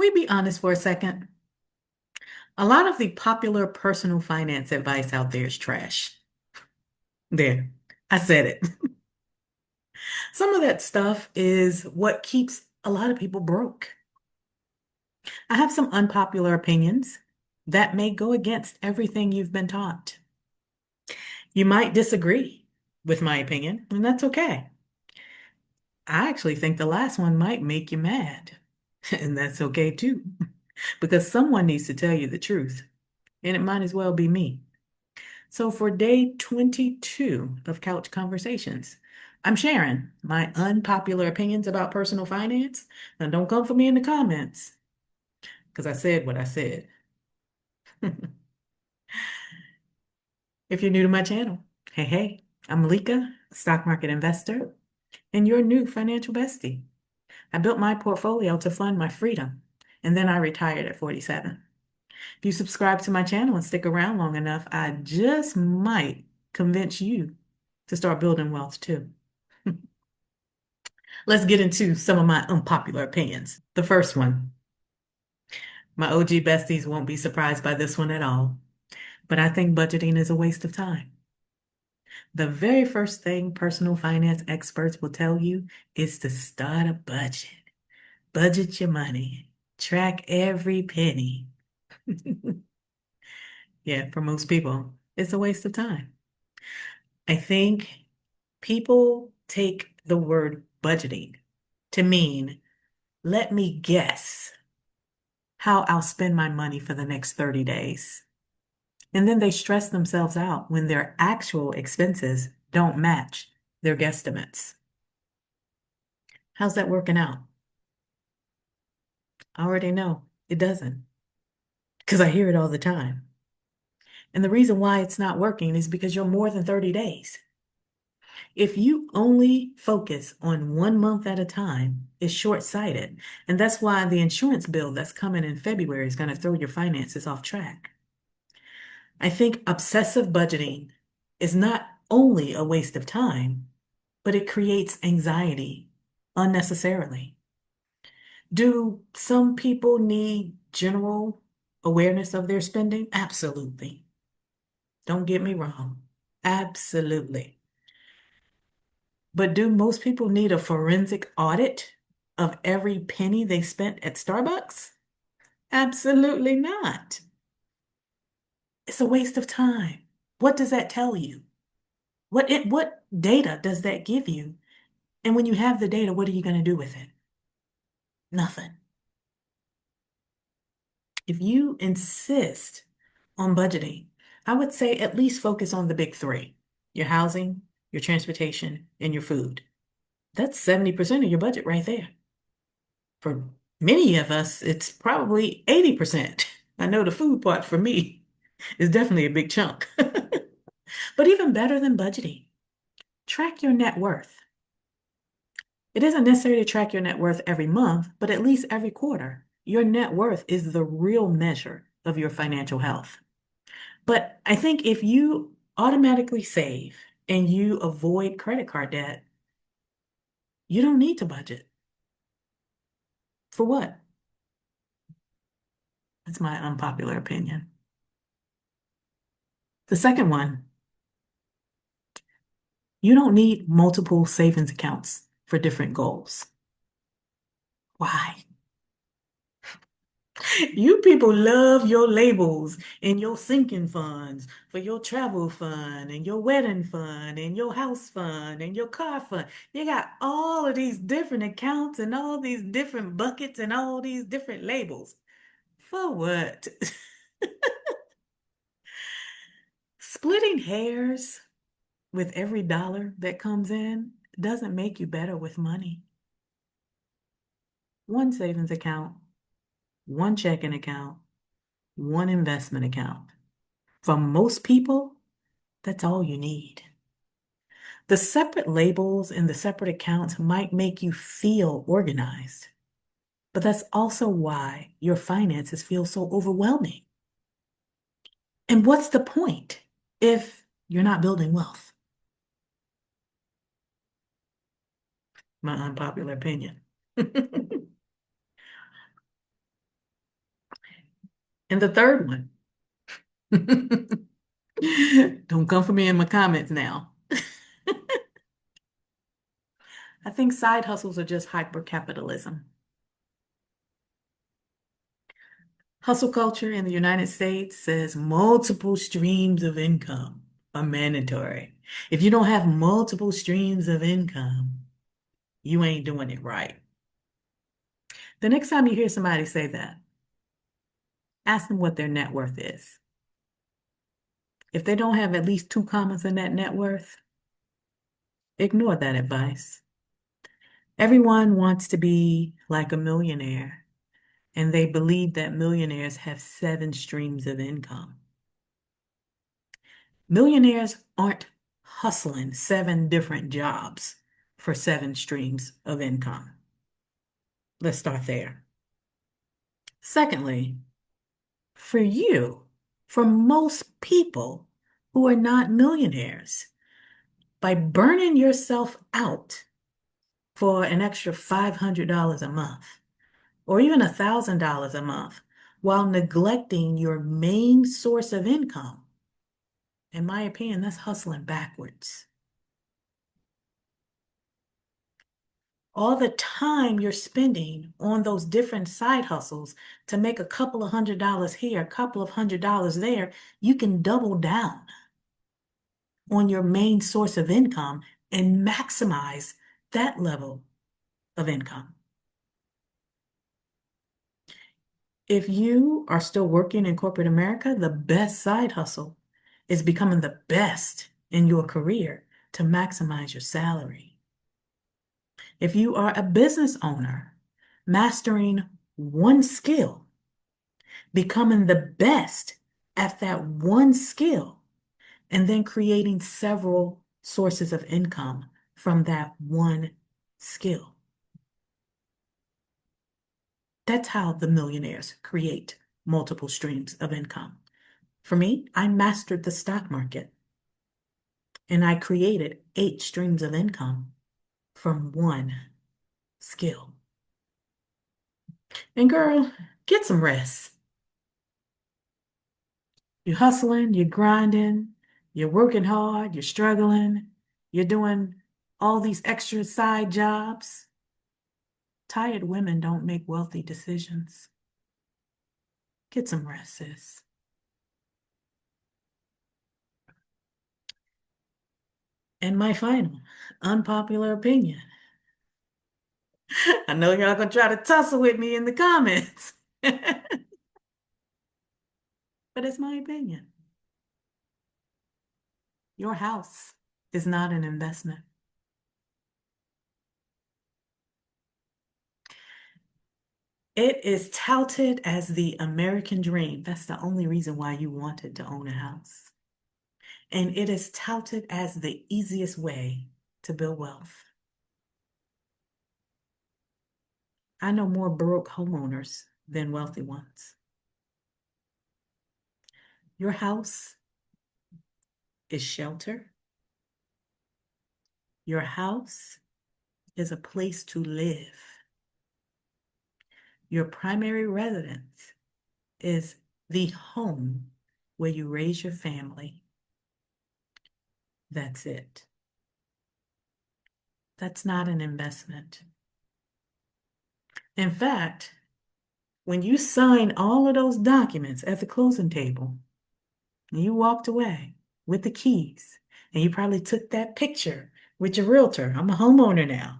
Can we be honest for a second? A lot of the popular personal finance advice out there is trash. There, I said it. Some of that stuff is what keeps a lot of people broke. I have some unpopular opinions that may go against everything you've been taught. You might disagree with my opinion, and that's okay. I actually think the last one might make you mad, and that's okay too, because someone needs to tell you the truth, and it might as well be me. So for day 22 of Couch Conversations, I'm sharing my unpopular opinions about personal finance. Now, don't come for me in the comments because I said what I said. If you're new to my channel, hey, I'm Malika, a stock market investor, and your new financial bestie. I built my portfolio to fund my freedom, and then I retired at 47. If you subscribe to my channel and stick around long enough, I just might convince you to start building wealth too. Let's get into some of my unpopular opinions. The first one, my OG besties won't be surprised by this one at all, but I think budgeting is a waste of time. The very first thing personal finance experts will tell you is to start a budget. Budget your money. Track every penny. Yeah, for most people, it's a waste of time. I think people take the word budgeting to mean, let me guess how I'll spend my money for the next 30 days. And then they stress themselves out when their actual expenses don't match their guesstimates. How's that working out? I already know it doesn't because I hear it all the time. And the reason why it's not working is because you're more than 30 days. If you only focus on 1 month at a time, it's short-sighted. And that's why the insurance bill that's coming in February is going to throw your finances off track. I think obsessive budgeting is not only a waste of time, but it creates anxiety unnecessarily. Do some people need general awareness of their spending? Absolutely. Don't get me wrong. Absolutely. But do most people need a forensic audit of every penny they spent at Starbucks? Absolutely not. It's a waste of time. What does that tell you? What data does that give you? And when you have the data, what are you going to do with it? Nothing. If you insist on budgeting, I would say at least focus on the big three: your housing, your transportation, and your food. That's 70% of your budget right there. For many of us, it's probably 80%. I know the food part for me is definitely a big chunk. But even better than budgeting, track your net worth. It isn't necessary to track your net worth every month, but at least every quarter. Your net worth is the real measure of your financial health. But I think if you automatically save and you avoid credit card debt, you don't need to budget. For what? That's my unpopular opinion. The second one, you don't need multiple savings accounts for different goals. Why? You people love your labels and your sinking funds for your travel fund and your wedding fund and your house fund and your car fund. You got all of these different accounts and all these different buckets and all these different labels. For what? Splitting hairs with every dollar that comes in doesn't make you better with money. One savings account, one checking account, one investment account. For most people, that's all you need. The separate labels and the separate accounts might make you feel organized, but that's also why your finances feel so overwhelming. And what's the point if you're not building wealth? My unpopular opinion. And the third one, don't come for me in my comments now. I think side hustles are just hyper capitalism. Hustle culture in the United States says multiple streams of income are mandatory. If you don't have multiple streams of income, you ain't doing it right. The next time you hear somebody say that, ask them what their net worth is. If they don't have at least two commas in that net worth, ignore that advice. Everyone wants to be like a millionaire, and they believe that millionaires have seven streams of income. Millionaires aren't hustling seven different jobs for seven streams of income. Let's start there. Secondly, for you, for most people who are not millionaires, by burning yourself out for an extra $500 a month or even $1,000 a month while neglecting your main source of income, in my opinion, that's hustling backwards. All the time you're spending on those different side hustles to make a couple of $100 here, a couple of $100 there, you can double down on your main source of income and maximize that level of income. If you are still working in corporate America, the best side hustle is becoming the best in your career to maximize your salary. If you are a business owner, mastering one skill, becoming the best at that one skill, and then creating several sources of income from that one skill. That's how the millionaires create multiple streams of income. For me, I mastered the stock market and I created 8 streams of income from one skill. And girl, get some rest. You're hustling, you're grinding, you're working hard, you're struggling, you're doing all these extra side jobs. Tired women don't make wealthy decisions. Get some rest, sis. And my final unpopular opinion. I know y'all gonna try to tussle with me in the comments, but it's my opinion. Your house is not an investment. It is touted as the American dream. That's the only reason why you wanted to own a house. And it is touted as the easiest way to build wealth. I know more broke homeowners than wealthy ones. Your house is shelter. Your house is a place to live. Your primary residence is the home where you raise your family. That's it. That's not an investment. In fact, when you sign all of those documents at the closing table, and you walked away with the keys, and you probably took that picture with your realtor. I'm a homeowner now.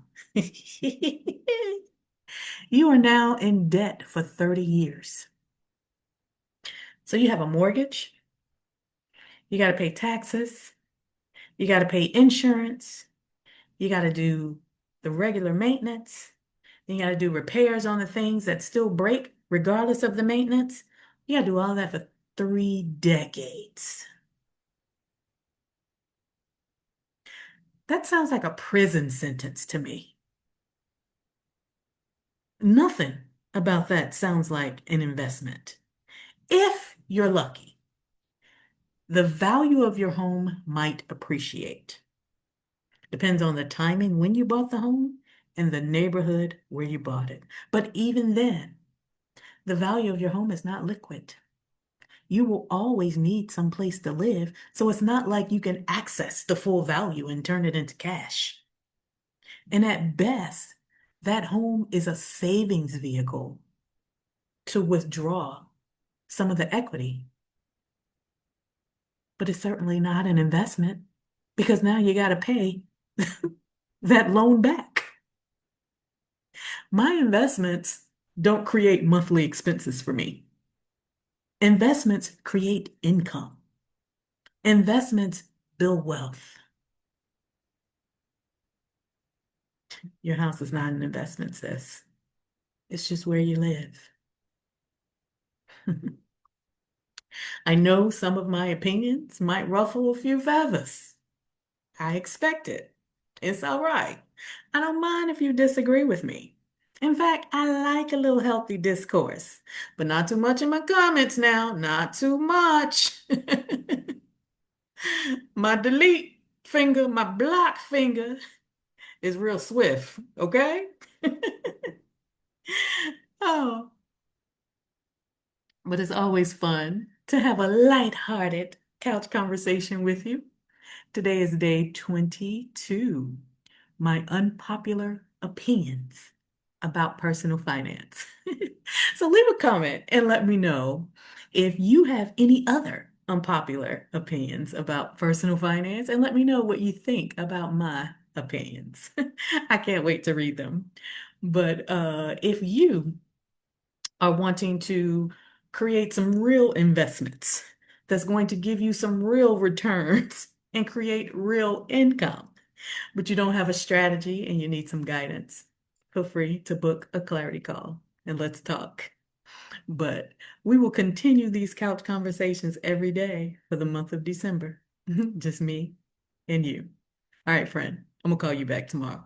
You are now in debt for 30 years. So you have a mortgage, you got to pay taxes, you got to pay insurance, you got to do the regular maintenance, then you got to do repairs on the things that still break regardless of the maintenance. You got to do all that for 3 decades. That sounds like a prison sentence to me. Nothing about that sounds like an investment. If you're lucky, the value of your home might appreciate. Depends on the timing when you bought the home and the neighborhood where you bought it. But even then, the value of your home is not liquid. you will always need some place to live. So it's not like you can access the full value and turn it into cash. And at best, that home is a savings vehicle to withdraw some of the equity, but it's certainly not an investment because now you got to pay that loan back. My investments don't create monthly expenses for me. Investments create income. Investments build wealth. Your house is not an investment, sis. It's just where you live. I know some of my opinions might ruffle a few feathers. I expect it. It's all right. I don't mind if you disagree with me. In fact, I like a little healthy discourse, but not too much in my comments now. Not too much. My delete finger, my block finger is real swift, okay? Oh, but it's always fun to have a light-hearted couch conversation with you. Today is day 22, my unpopular opinions about personal finance. So leave a comment and let me know if you have any other unpopular opinions about personal finance, and let me know what you think about my opinions. I can't wait to read them. But if you are wanting to create some real investments that's going to give you some real returns and create real income, but you don't have a strategy and you need some guidance, feel free to book a clarity call and let's talk. But we will continue these couch conversations every day for the month of December. Just me and you. All right, friend, I'm gonna call you back tomorrow.